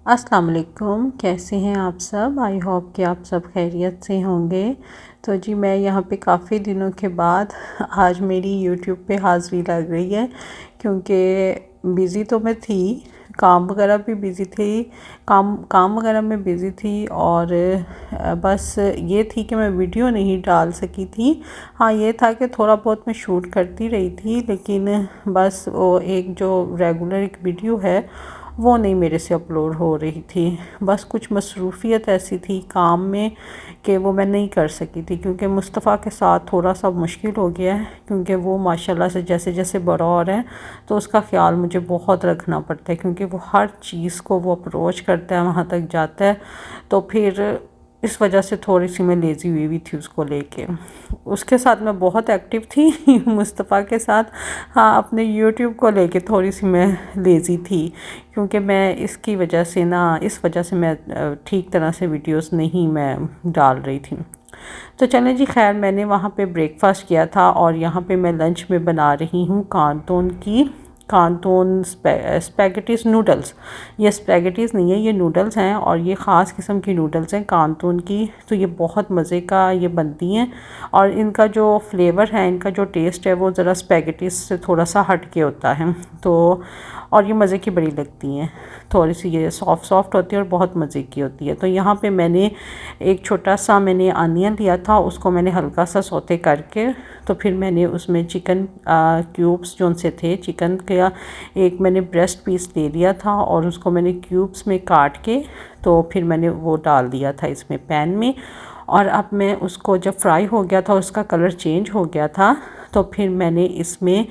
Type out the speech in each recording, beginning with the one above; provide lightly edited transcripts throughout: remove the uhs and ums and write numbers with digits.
अस्सलाम वालेकुम, कैसे हैं आप सब। आई होप कि आप सब खैरियत से होंगे। तो जी मैं यहाँ पे काफ़ी दिनों के बाद आज मेरी यूट्यूब पे हाज़िरी लग रही है, क्योंकि बिज़ी तो मैं थी, काम वगैरह भी बिज़ी थी, काम वगैरह में बिज़ी थी और बस ये थी कि मैं वीडियो नहीं डाल सकी थी। हाँ, ये था कि थोड़ा बहुत मैं शूट करती रही थी, लेकिन बस वो एक जो रेगुलर एक वीडियो है वो नहीं मेरे से अपलोड हो रही थी। बस कुछ मसरूफ़ियत ऐसी थी काम में कि वो मैं नहीं कर सकी थी, क्योंकि मुस्तफ़ा के साथ थोड़ा सा मुश्किल हो गया है, क्योंकि वो माशाल्लाह से जैसे जैसे बड़ा हो रहा है तो उसका ख़्याल मुझे बहुत रखना पड़ता है, क्योंकि वो हर चीज़ को वो अप्रोच करता है, वहाँ तक जाता है। तो फिर इस वजह से थोड़ी सी मैं लेज़ी हुई भी थी उसको लेके। उसके साथ मैं बहुत एक्टिव थी मुस्तफ़ा के साथ। हाँ, अपने यूट्यूब को लेके थोड़ी सी मैं लेज़ी थी, क्योंकि मैं इसकी वजह से इस वजह से मैं ठीक तरह से वीडियोस नहीं मैं डाल रही थी। तो चलें जी, खैर मैंने वहाँ पे ब्रेकफास्ट किया था और यहाँ पे मैं लंच में बना रही हूँ कांतोन स्पैगेटीज नूडल्स। ये स्पैगेटीज़ नहीं है, ये नूडल्स हैं और ये ख़ास किस्म की नूडल्स हैं कांतोन की। तो ये बहुत मज़े का ये बनती हैं और इनका जो फ्लेवर है, इनका जो टेस्ट है वो ज़रा स्पैगेटीज़ से थोड़ा सा हट के होता है। तो और ये मज़े की बड़ी लगती हैं, थोड़ी सी ये सॉफ्ट होती है और बहुत मज़े की होती है। तो यहाँ पे मैंने एक छोटा सा अनियन लिया था, उसको मैंने हल्का सा सौते करके तो फिर मैंने उसमें चिकन क्यूब्स जो उनसे थे, चिकन का एक मैंने ब्रेस्ट पीस ले लिया था और उसको मैंने क्यूब्स में काट के तो फिर मैंने वो डाल दिया था इसमें पैन में। और अब मैं उसको जब फ्राई हो गया था, उसका कलर चेंज हो गया था, तो फिर मैंने इसमें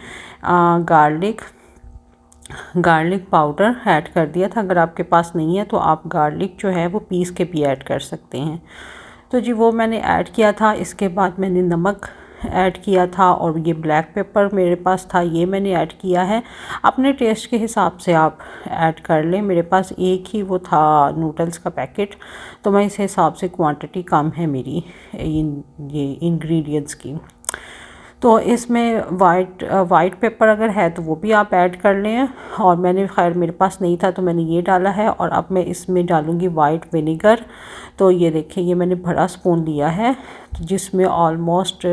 गार्लिक पाउडर ऐड कर दिया था। अगर आपके पास नहीं है तो आप गार्लिक जो है वो पीस के भी ऐड कर सकते हैं। तो जी वो मैंने ऐड किया था। इसके बाद मैंने नमक ऐड किया था और ये ब्लैक पेपर मेरे पास था, ये मैंने ऐड किया है। अपने टेस्ट के हिसाब से आप ऐड कर लें। मेरे पास एक ही वो था नूडल्स का पैकेट, तो मैं इस हिसाब से क्वांटिटी कम है मेरी ये इंग्रेडिएंट्स की। तो इसमें वाइट पेपर अगर है तो वो भी आप ऐड कर लें, और मैंने खैर मेरे पास नहीं था तो मैंने ये डाला है। और अब मैं इसमें डालूँगी वाइट विनेगर। तो ये देखें, ये मैंने बड़ा स्पून लिया है, तो जिसमें ऑलमोस्ट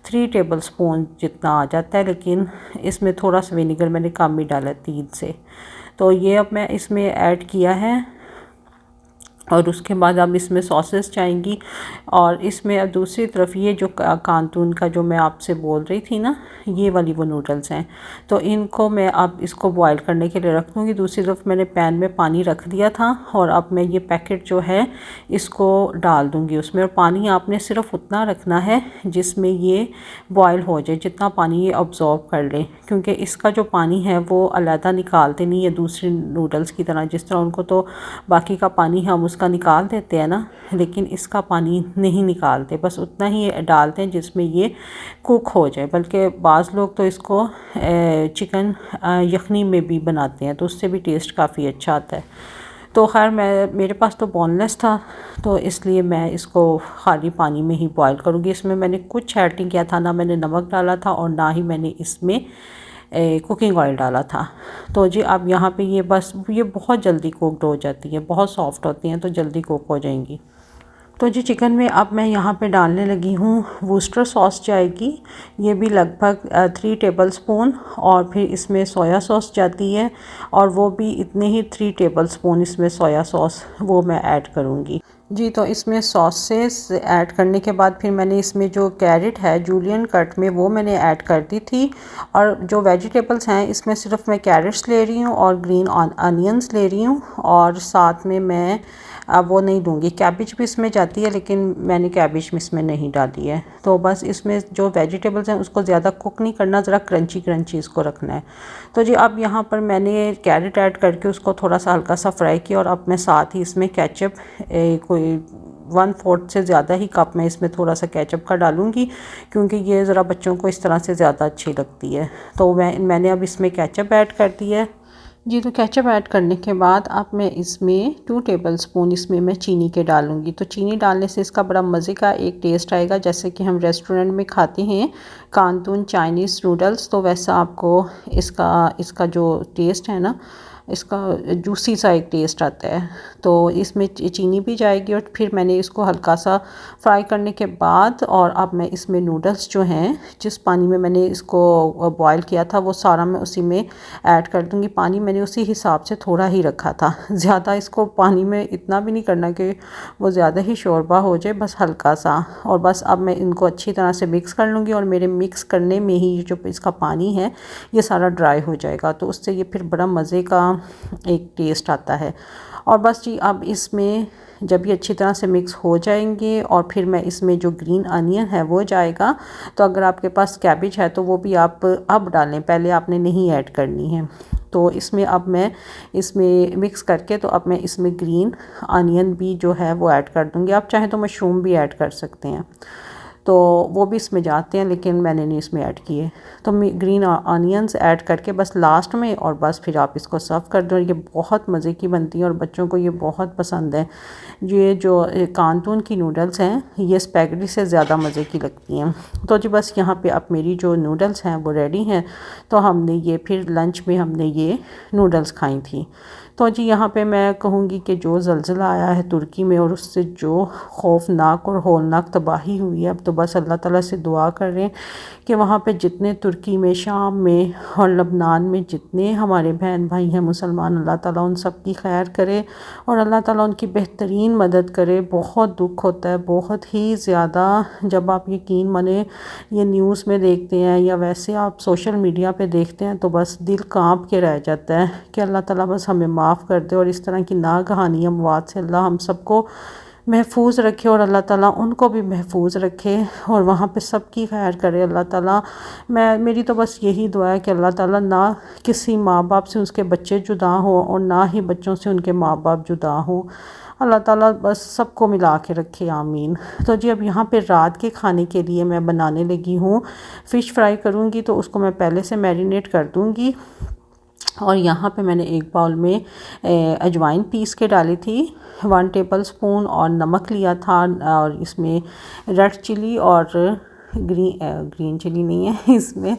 3 टेबल स्पून जितना आ जाता है, लेकिन इसमें थोड़ा सा विनेगर मैंने कम ही डाला है, 3 से। तो ये अब मैं इसमें ऐड किया है और उसके बाद अब इसमें सॉसेस जाएंगी। और इसमें अब दूसरी तरफ ये जो कांतून का जो मैं आपसे बोल रही थी ना, ये वाली वो नूडल्स हैं, तो इनको मैं अब इसको बॉईल करने के लिए रख दूँगी। दूसरी तरफ मैंने पैन में पानी रख दिया था और अब मैं ये पैकेट जो है इसको डाल दूँगी उसमें। और पानी आपने सिर्फ उतना रखना है जिसमें ये बॉयल हो जाए, जितना पानी ये अब्ज़ॉर्ब कर ले, क्योंकि इसका जो पानी है वो अलहदा निकालते नहीं है दूसरी नूडल्स की तरह। जिस तरह उनको तो बाकी का पानी हम उसका निकाल देते हैं ना, लेकिन इसका पानी नहीं निकालते, बस उतना ही डालते हैं जिसमें ये कुक हो जाए। बल्कि बाज़ लोग तो इसको चिकन यखनी में भी बनाते हैं, तो उससे भी टेस्ट काफ़ी अच्छा आता है। तो खैर मेरे पास तो बोनलेस था, तो इसलिए मैं इसको खाली पानी में ही बॉईल करूँगी। इसमें मैंने कुछ ऐड नहीं किया था, ना मैंने नमक डाला था और ना ही मैंने इसमें कुकिंग ऑयल डाला था। तो जी अब यहाँ पे ये बहुत जल्दी कुकड हो जाती है, बहुत सॉफ्ट होती हैं तो जल्दी कुक हो जाएंगी। तो जी चिकन में अब मैं यहाँ पे डालने लगी हूँ वूस्टर सॉस जाएगी, ये भी लगभग 3 टेबल स्पून। और फिर इसमें सोया सॉस जाती है और वो भी इतने ही 3 टेबल स्पून इसमें सोया सॉस वो मैं ऐड करूँगी जी। तो इसमें सॉसेस ऐड करने के बाद फिर मैंने इसमें जो कैरेट है जूलियन कट में वो मैंने ऐड कर दी थी। और जो वेजिटेबल्स हैं इसमें सिर्फ मैं कैरेट्स ले रही हूँ और ग्रीन अनियंस ले रही हूँ, और साथ में मैं अब वो नहीं दूंगी, कैबिज भी इसमें जाती है लेकिन मैंने कैबिज में इसमें नहीं डाली है। तो बस इसमें जो वेजिटेबल्स हैं उसको ज़्यादा कुक नहीं करना, ज़रा क्रंची क्रंची इसको रखना है। तो जी अब यहाँ पर मैंने कैरेट ऐड करके उसको थोड़ा सा हल्का सा फ्राई किया, और अब मैं साथ ही इसमें केचप कोई 1/4 से ज़्यादा ही कप मैं इसमें थोड़ा सा केचप का डालूँगी, क्योंकि ये ज़रा बच्चों को इस तरह से ज़्यादा अच्छी लगती है। तो मैंने अब इसमें केचप ऐड कर दिया है जी। तो केचप ऐड करने के बाद अब मैं इसमें 2 टेबल स्पून इसमें मैं चीनी के डालूँगी। तो चीनी डालने से इसका बड़ा मज़े का एक टेस्ट आएगा, जैसे कि हम रेस्टोरेंट में खाते हैं कांतून चाइनीज़ नूडल्स, तो वैसा आपको इसका जो टेस्ट है ना इसका जूसी सा एक टेस्ट आता है। तो इसमें चीनी भी जाएगी और फिर मैंने इसको हल्का सा फ्राई करने के बाद और अब मैं इसमें नूडल्स जो हैं जिस पानी में मैंने इसको बॉईल किया था वो सारा मैं उसी में ऐड कर दूँगी। पानी मैंने उसी हिसाब से थोड़ा ही रखा था, ज़्यादा इसको पानी में इतना भी नहीं करना कि वो ज़्यादा ही शोरबा हो जाए, बस हल्का सा। और बस अब मैं इनको अच्छी तरह से मिक्स कर लूँगी और मेरे मिक्स करने में ही जो इसका पानी है ये सारा ड्राई हो जाएगा, तो उससे ये फिर बड़ा मज़े का एक टेस्ट आता है। और बस जी अब इसमें जब ये अच्छी तरह से मिक्स हो जाएंगे और फिर मैं इसमें जो ग्रीन अनियन है वो जाएगा। तो अगर आपके पास कैबेज है तो वो भी आप अब डालें, पहले आपने नहीं ऐड करनी है। तो इसमें अब मैं इसमें मिक्स करके तो अब मैं इसमें ग्रीन अनियन भी जो है वो ऐड कर दूँगी। आप चाहें तो मशरूम भी ऐड कर सकते हैं, तो वो भी इसमें जाते हैं, लेकिन मैंने नहीं इसमें ऐड किए। तो ग्रीन अनियंस ऐड करके बस लास्ट में और बस फिर आप इसको सर्व कर दो। ये बहुत मज़े की बनती है और बच्चों को ये बहुत पसंद है। ये जो कांतून की नूडल्स हैं ये स्पैगेटी से ज़्यादा मज़े की लगती हैं। तो जी बस यहाँ पे अब मेरी जो नूडल्स हैं वो रेडी हैं। तो हमने ये फिर लंच में हमने ये नूडल्स खाई थी। तो जी यहाँ पे मैं कहूँगी कि जो ज़लज़ला आया है तुर्की में और उससे जो खौफनाक और होलनाक तबाही हुई है, अब तो बस अल्लाह ताला से दुआ कर रहे हैं कि वहाँ पे जितने तुर्की में, शाम में और लबनान में जितने हमारे बहन भाई हैं मुसलमान, अल्लाह ताला उन सब की खैर करे और अल्लाह ताला उनकी बेहतरीन मदद करे। बहुत दुख होता है, बहुत ही ज़्यादा, जब आप यकीन माने ये न्यूज़ में देखते हैं या वैसे आप सोशल मीडिया पे देखते हैं तो बस दिल कांप के रह जाता है कि अल्लाह ताला बस हमें माफ़ कर दे और इस तरह की नागहानी अमवात से अल्लाह हम सबको महफूज रखे और अल्लाह ताला उनको भी महफूज रखे और वहाँ पे सबकी खैर करे अल्लाह ताला। मेरी तो बस यही दुआ है कि अल्लाह ताला ना किसी माँ बाप से उसके बच्चे जुदा हों और ना ही बच्चों से उनके माँ बाप जुदा हों। अल्लाह ताला बस सबको मिला के रखे, आमीन। तो जी अब यहाँ पे रात के खाने के लिए मैं बनाने लगी हूँ, फ़िश फ्राई करूँगी। तो उसको मैं पहले से मैरिनेट कर दूँगी और यहाँ पे मैंने एक बाउल में अजवाइन पीस के डाली थी, 1 टेबलस्पून, और नमक लिया था और इसमें रेड चिली और ग्रीन चिली नहीं है, इसमें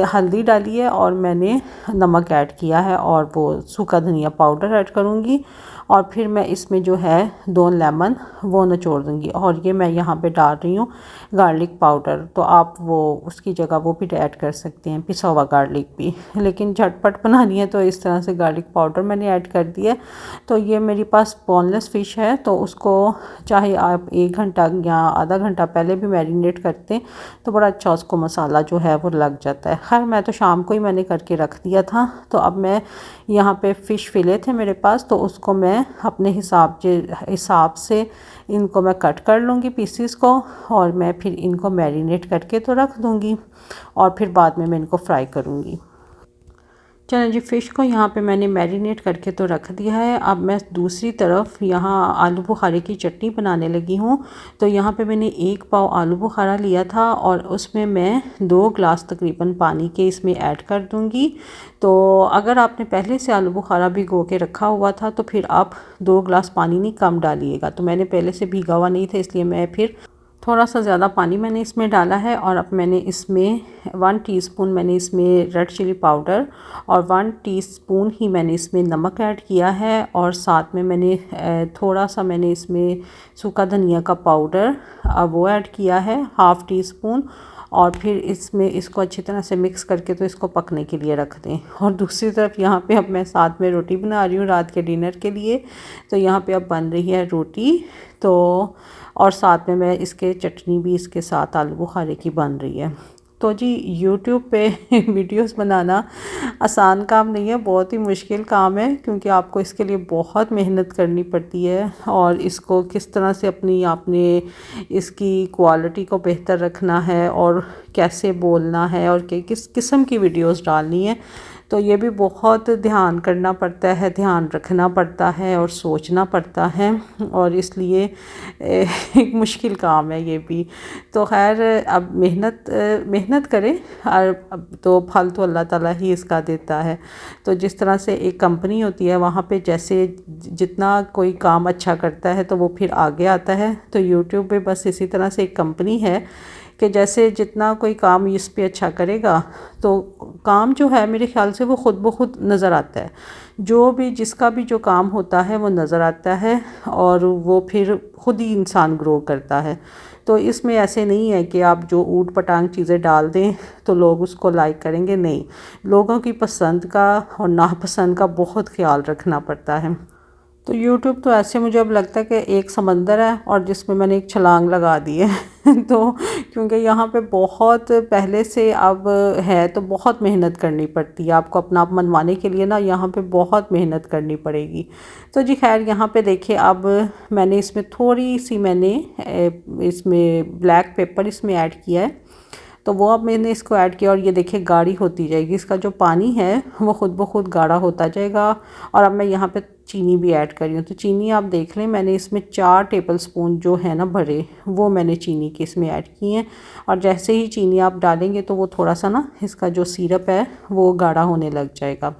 हल्दी डाली है और मैंने नमक ऐड किया है और वो सूखा धनिया पाउडर ऐड करूँगी और फिर मैं इसमें जो है 2 लेमन वो निचोड़ दूँगी और ये मैं यहाँ पे डाल रही हूँ गार्लिक पाउडर। तो आप वो उसकी जगह वो भी ऐड कर सकते हैं, पिसा हुआ गार्लिक भी, लेकिन झटपट बनानी है तो इस तरह से गार्लिक पाउडर मैंने ऐड कर दिया। तो ये मेरे पास बोनलेस फ़िश है तो उसको चाहे आप 1 घंटा या आधा घंटा पहले भी मैरिनेट करते हैं तो बड़ा अच्छा उसको मसाला जो है वो लग जाता है। खैर मैं तो शाम को ही मैंने करके रख दिया था। तो अब मैं यहाँ पे फ़िश फिले थे मेरे पास, तो उसको मैं अपने हिसाब से इनको मैं कट कर लूँगी पीसीस को और मैं फिर इनको मैरिनेट करके तो रख दूँगी और फिर बाद में मैं इनको फ्राई करूँगी। चलो जी, फ़िश को यहाँ पे मैंने मैरिनेट करके तो रख दिया है। अब मैं दूसरी तरफ यहाँ आलू बुखारे की चटनी बनाने लगी हूँ। तो यहाँ पे मैंने 1 पाव आलू बुखारा लिया था और उसमें मैं 2 ग्लास तकरीबन पानी के इसमें ऐड कर दूँगी। तो अगर आपने पहले से आलू बुखारा भिगो के रखा हुआ था तो फिर आप 2 ग्लास पानी नहीं कम डालिएगा। तो मैंने पहले से भिगा हुआ नहीं था इसलिए मैं फिर थोड़ा सा ज़्यादा पानी मैंने इसमें डाला है। और अब मैंने इसमें 1 टीस्पून मैंने इसमें रेड चिली पाउडर और 1 टीस्पून ही मैंने इसमें नमक ऐड किया है और साथ में मैंने थोड़ा सा मैंने इसमें सूखा धनिया का पाउडर वो ऐड किया है, 1/2 टीस्पून। और फिर इसमें इसको अच्छी तरह से मिक्स करके तो इसको पकने के लिए रख दें। और दूसरी तरफ यहाँ पे अब मैं साथ में रोटी बना रही हूँ रात के डिनर के लिए। तो यहाँ पे अब बन रही है रोटी, तो और साथ में मैं इसके चटनी भी इसके साथ आलू बुखारे की बन रही है। तो जी यूट्यूब पे वीडियोस बनाना आसान काम नहीं है, बहुत ही मुश्किल काम है, क्योंकि आपको इसके लिए बहुत मेहनत करनी पड़ती है और इसको किस तरह से आपने इसकी क्वालिटी को बेहतर रखना है और कैसे बोलना है और किस किस्म की वीडियोस डालनी है। तो ये भी बहुत ध्यान करना पड़ता है, ध्यान रखना पड़ता है और सोचना पड़ता है और इसलिए एक मुश्किल काम है ये भी। तो खैर अब मेहनत करें और अब तो फल तो अल्लाह ताला ही इसका देता है। तो जिस तरह से एक कंपनी होती है वहाँ पे जैसे जितना कोई काम अच्छा करता है तो वो फिर आगे आता है, तो यूट्यूब पे बस इसी तरह से एक कंपनी है कि जैसे जितना कोई काम इस पे अच्छा करेगा तो काम जो है मेरे ख़्याल से वो ख़ुद ब खुद नज़र आता है। जो भी जिसका भी जो काम होता है वो नज़र आता है और वो फिर ख़ुद ही इंसान ग्रो करता है। तो इसमें ऐसे नहीं है कि आप जो ऊट पटांग चीज़ें डाल दें तो लोग उसको लाइक करेंगे, नहीं, लोगों की पसंद का और नापसंद का बहुत ख्याल रखना पड़ता है। तो यूट्यूब तो ऐसे मुझे अब लगता है कि एक समंदर है और जिसमें मैंने एक छलांग लगा दी है तो क्योंकि यहाँ पे बहुत पहले से अब है तो बहुत मेहनत करनी पड़ती है आपको अपना आप मनवाने के लिए ना, यहाँ पे बहुत मेहनत करनी पड़ेगी। तो जी खैर यहाँ पे देखिए अब मैंने इसमें थोड़ी सी इसमें ब्लैक पेपर इसमें ऐड किया है। तो वो अब मैंने इसको ऐड किया और ये देखिए गाढ़ी होती जाएगी, इसका जो पानी है वो ख़ुद ब खुद गाढ़ा होता जाएगा। और अब मैं यहाँ पे चीनी भी ऐड कर रही हूँ। तो चीनी आप देख लें, मैंने इसमें 4 टेबलस्पून जो है ना भरे वो मैंने चीनी के इसमें ऐड किए हैं। और जैसे ही चीनी आप डालेंगे तो वो थोड़ा सा ना इसका जो सिरप है वो गाढ़ा होने लग जाएगा।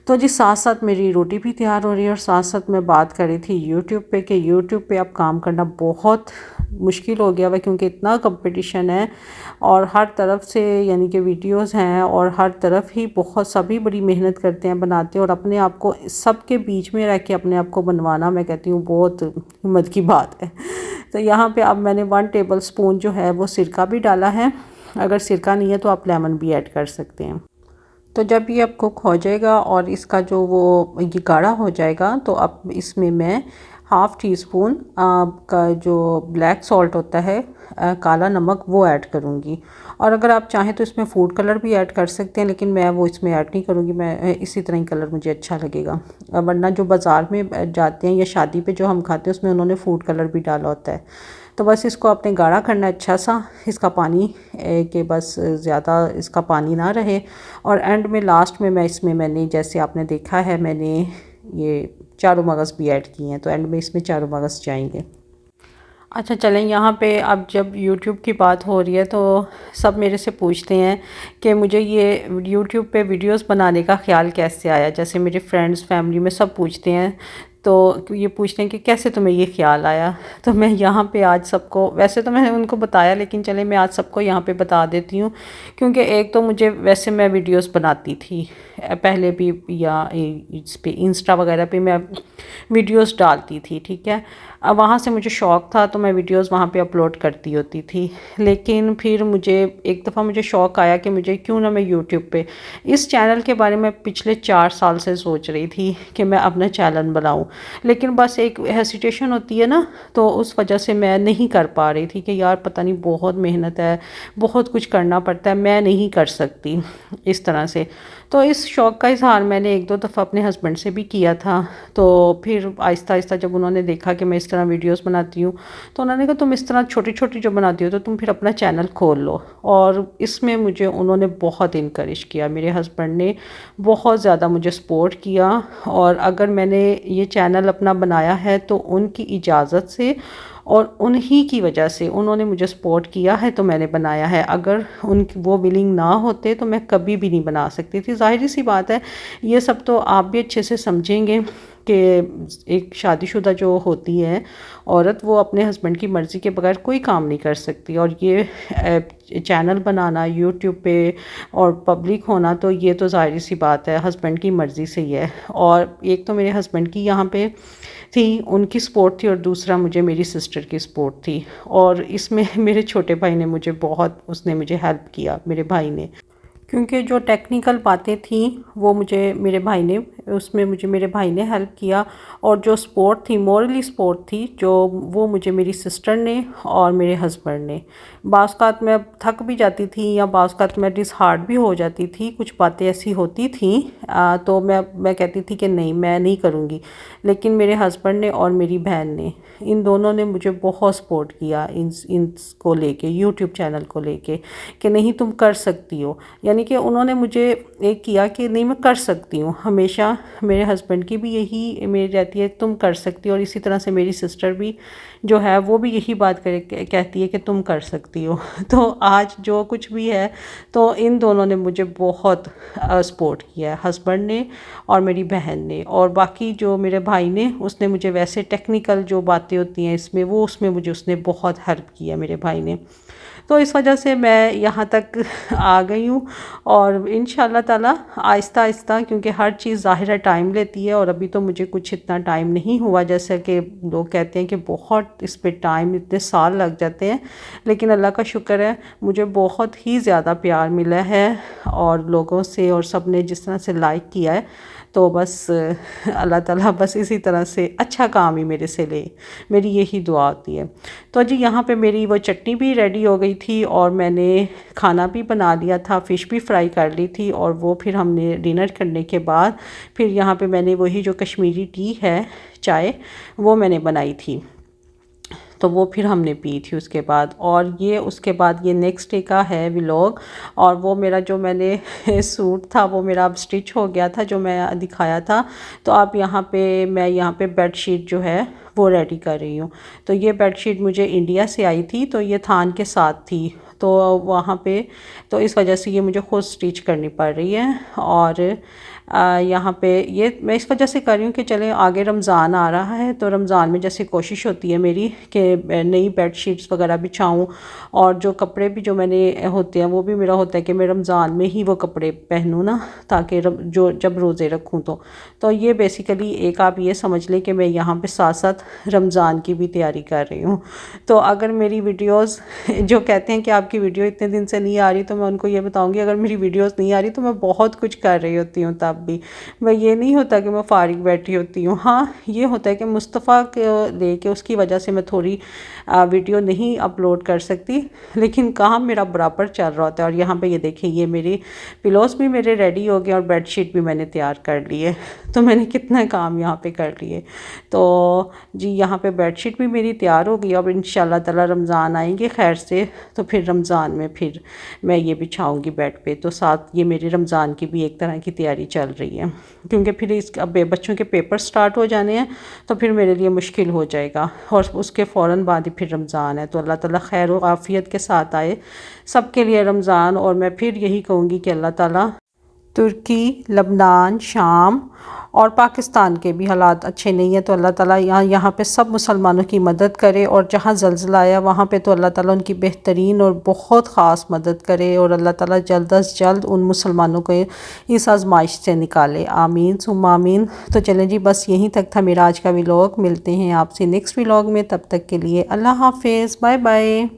तो जी साथ साथ मेरी रोटी भी तैयार हो रही है और साथ साथ मैं बात कर रही थी यूट्यूब पे कि यूट्यूब पे अब काम करना बहुत मुश्किल हो गया हुआ क्योंकि इतना कंपटीशन है और हर तरफ से यानी कि वीडियोस हैं और हर तरफ ही बहुत सभी बड़ी मेहनत करते हैं, बनाते हैं और अपने आप को सबके बीच में रह के अपने आप को बनवाना मैं कहती हूँ बहुत हिम्मत की बात है। तो यहाँ पे अब मैंने 1 टेबलस्पून जो है वो सिरका भी डाला है। अगर सिरका नहीं है तो आप लेमन भी ऐड कर सकते हैं। तो जब ये अब कुक हो जाएगा और इसका जो वो ये गाढ़ा हो जाएगा तो अब इसमें मैं ½ टीस्पून का जो ब्लैक सॉल्ट होता है काला नमक वो ऐड करूँगी। और अगर आप चाहें तो इसमें फूड कलर भी ऐड कर सकते हैं, लेकिन मैं वो इसमें ऐड नहीं करूँगी, मैं इसी तरह ही कलर मुझे अच्छा लगेगा। वरना जो बाज़ार में जाते हैं या शादी पे जो हम खाते हैं उसमें उन्होंने फूड कलर भी डाला होता है। तो बस इसको आपने गाढ़ा करना है अच्छा सा, इसका पानी के बस ज़्यादा इसका पानी ना रहे। और एंड में लास्ट में मैंने जैसे आपने देखा है मैंने ये चारों मगज़ भी ऐड किए हैं, तो एंड में इसमें चारों मगज़ जाएंगे। अच्छा चलें, यहाँ पे अब जब YouTube की बात हो रही है तो सब मेरे से पूछते हैं कि मुझे ये YouTube पे वीडियोस बनाने का ख़्याल कैसे आया। जैसे मेरे फ्रेंड्स फैमिली में सब पूछते हैं, तो ये पूछते हैं कि कैसे तुम्हें ये ख़्याल आया। तो मैं यहाँ पे आज सबको, वैसे तो मैंने उनको बताया लेकिन चले मैं आज सबको यहाँ पे बता देती हूँ। क्योंकि एक तो मुझे वैसे मैं वीडियोस बनाती थी पहले भी, या इस पे इंस्टा वगैरह पे मैं वीडियोस डालती थी, ठीक है। अब वहाँ से मुझे शौक़ था तो मैं वीडियोस वहाँ पे अपलोड करती होती थी। लेकिन फिर मुझे एक दफ़ा मुझे शौक़ आया कि मुझे क्यों ना मैं यूट्यूब पे इस चैनल के बारे में पिछले 4 साल से सोच रही थी कि मैं अपना चैनल बनाऊँ, लेकिन बस एक हेसिटेशन होती है ना, तो उस वजह से मैं नहीं कर पा रही थी कि यार पता नहीं बहुत मेहनत है, बहुत कुछ करना पड़ता है, मैं नहीं कर सकती इस तरह से। तो इस शौक़ का इज़हार मैंने 1-2 दफ़ा अपने हस्बैंड से भी किया था। तो फिर आहिस्ता आहिस्ता जब उन्होंने देखा कि मैं इस तरह वीडियोस बनाती हूँ तो उन्होंने कहा तुम इस तरह छोटी छोटी जो बनाती हो तो तुम फिर अपना चैनल खोल लो। और इसमें मुझे उन्होंने बहुत इनकरेज किया, मेरे हस्बैंड ने बहुत ज़्यादा मुझे सपोर्ट किया। और अगर मैंने ये चैनल अपना बनाया है तो उनकी इजाज़त से और उन्हीं की वजह से, उन्होंने मुझे सपोर्ट किया है तो मैंने बनाया है। अगर वो विलिंग ना होते तो मैं कभी भी नहीं बना सकती थी। ज़ाहिर सी बात है, ये सब तो आप भी अच्छे से समझेंगे कि एक शादीशुदा जो होती है औरत, वो अपने हस्बैंड की मर्ज़ी के बगैर कोई काम नहीं कर सकती। और ये चैनल बनाना यूट्यूब पे और पब्लिक होना, तो ये तो ज़ाहिर सी बात है हस्बैंड की मर्ज़ी से ही है। और एक तो मेरे हस्बैंड की यहाँ पे थी, उनकी सपोर्ट थी, और दूसरा मुझे मेरी सिस्टर की सपोर्ट थी। और इसमें मेरे छोटे भाई ने मुझे बहुत, उसने मुझे हेल्प किया, मेरे भाई ने, क्योंकि जो टेक्निकल बातें थी वो मुझे मेरे भाई ने, उसमें मुझे मेरे भाई ने हेल्प किया। और जो सपोर्ट थी, मोरली सपोर्ट थी जो, वो मुझे मेरी सिस्टर ने और मेरे हस्बैंड ने। बाज़ मैं थक भी जाती थी या बाज़ मैं डिसहार्ट भी हो जाती थी, कुछ बातें ऐसी होती थी तो मैं कहती थी कि नहीं मैं नहीं करूँगी। लेकिन मेरे हस्बैंड ने और मेरी बहन ने, इन दोनों ने मुझे बहुत सपोर्ट किया इसको लेके, यूट्यूब चैनल को लेके, कि नहीं तुम कर सकती हो। यानी कि उन्होंने मुझे एक किया कि नहीं मैं कर सकती हूँ। हमेशा मेरे हस्बैंड की भी यही मेरी रहती है तुम कर सकती हो, और इसी तरह से मेरी सिस्टर भी जो है वो भी यही बात कहती है कि तुम कर सकती हो। तो आज जो कुछ भी है तो इन दोनों ने मुझे बहुत सपोर्ट किया है, हस्बैंड ने और मेरी बहन ने, और बाकी जो मेरे भाई ने उसने मुझे वैसे टेक्निकल जो बातें होती हैं इसमें वो उसमें मुझे उसने बहुत हेल्प किया मेरे भाई ने। तो इस वजह से मैं यहाँ तक आ गई हूँ और इंशाल्लाह ताला आहिस्ता आहिस्ता, क्योंकि हर चीज़ ज़ाहिर है टाइम लेती है और अभी तो मुझे कुछ इतना टाइम नहीं हुआ, जैसे कि लोग कहते हैं कि बहुत इस पे टाइम इतने साल लग जाते हैं, लेकिन अल्लाह का शुक्र है मुझे बहुत ही ज़्यादा प्यार मिला है और लोगों से, और सब ने जिस तरह से लाइक किया है, तो बस अल्लाह ताला बस इसी तरह से अच्छा काम ही मेरे से ले, मेरी यही दुआ होती है। तो जी यहाँ पे मेरी वो चटनी भी रेडी हो गई थी और मैंने खाना भी बना लिया था, फ़िश भी फ्राई कर ली थी, और वो फिर हमने डिनर करने के बाद फिर यहाँ पे मैंने वही जो कश्मीरी टी है चाय वो मैंने बनाई थी, तो वो फिर हमने पी थी उसके बाद। और ये उसके बाद ये नेक्स्ट डे का है व्लॉग, और वो मेरा जो मैंने सूट था वो मेरा अब स्टिच हो गया था जो मैं दिखाया था। तो अब यहाँ पे मैं यहाँ पे बेडशीट जो है वो रेडी कर रही हूँ। तो ये बेडशीट मुझे इंडिया से आई थी, तो ये थान के साथ थी, तो वहाँ पे तो इस वजह से ये मुझे खुद स्टिच करनी पड़ रही है। और यहाँ पे ये मैं इस वजह से कर रही हूँ कि चले आगे रमज़ान आ रहा है, तो रमज़ान में जैसे कोशिश होती है मेरी कि नई बेडशीट्स वगैरह बिछाऊँ, और जो कपड़े भी जो मैंने होते हैं वो भी मेरा होता है कि मैं रमज़ान में ही वो कपड़े पहनूँ ना, ताकि जो जब रोज़े रखूँ तो ये बेसिकली एक आप ये समझ लें कि मैं यहाँ पे साथ साथ रमज़ान की भी तैयारी कर रही हूँ। तो अगर मेरी वीडियोस जो कहते हैं कि आपकी वीडियो इतने दिन से नहीं आ रही, तो मैं उनको ये बताऊँगी अगर मेरी वीडियोस नहीं आ रही तो मैं बहुत कुछ कर रही होती हूँ, तब भी मैं ये नहीं होता कि मैं फारिग बैठी होती हूँ। हाँ, ये होता है कि मुस्तफ़ा को लेके उसकी वजह से मैं थोड़ी वीडियो नहीं अपलोड कर सकती, लेकिन काम मेरा बराबर चल रहा होता है। और यहाँ पे ये देखिए ये मेरे पिलोस भी मेरे रेडी हो गए और बेडशीट भी मैंने तैयार कर ली है, तो मैंने कितना काम यहाँ पे कर लिए। तो जी यहाँ पे बेडशीट भी मेरी तैयार हो गई। अब इंशाल्लाह ताला रमज़ान आएंगे खैर से, तो फिर रमज़ान में फिर मैं ये बिछाऊँगी बेड पे, तो साथ ये मेरे रमज़ान की भी एक तरह की तैयारी चल रही है, क्योंकि फिर अब बच्चों के पेपर स्टार्ट हो जाने हैं, तो फिर मेरे लिए मुश्किल हो जाएगा, और उसके फ़ौरन बाद ही फिर रमज़ान है। तो अल्लाह ताला खैर व आफ़ियत के साथ आए सबके लिए रमज़ान। और मैं फिर यही कहूँगी कि अल्लाह ताला तुर्की, लबनान, शाम और पाकिस्तान के भी हालात अच्छे नहीं है, तो अल्लाह ताला यहाँ पे सब मुसलमानों की मदद करे, और जहाँ ज़ल्ज़ला आया वहाँ पे तो अल्लाह ताला उनकी बेहतरीन और बहुत ख़ास मदद करे, और अल्लाह ताला जल्द अज जल्द उन मुसलमानों को इस आज़माइश से निकाले। आमीन सुम्मा आमीन। तो चलें जी, बस यहीं तक था मेरा आज का व्लॉग। मिलते हैं आपसे नेक्स्ट व्लॉग में, तब तक के लिए अल्लाह हाफ़िज़, बाय बाय।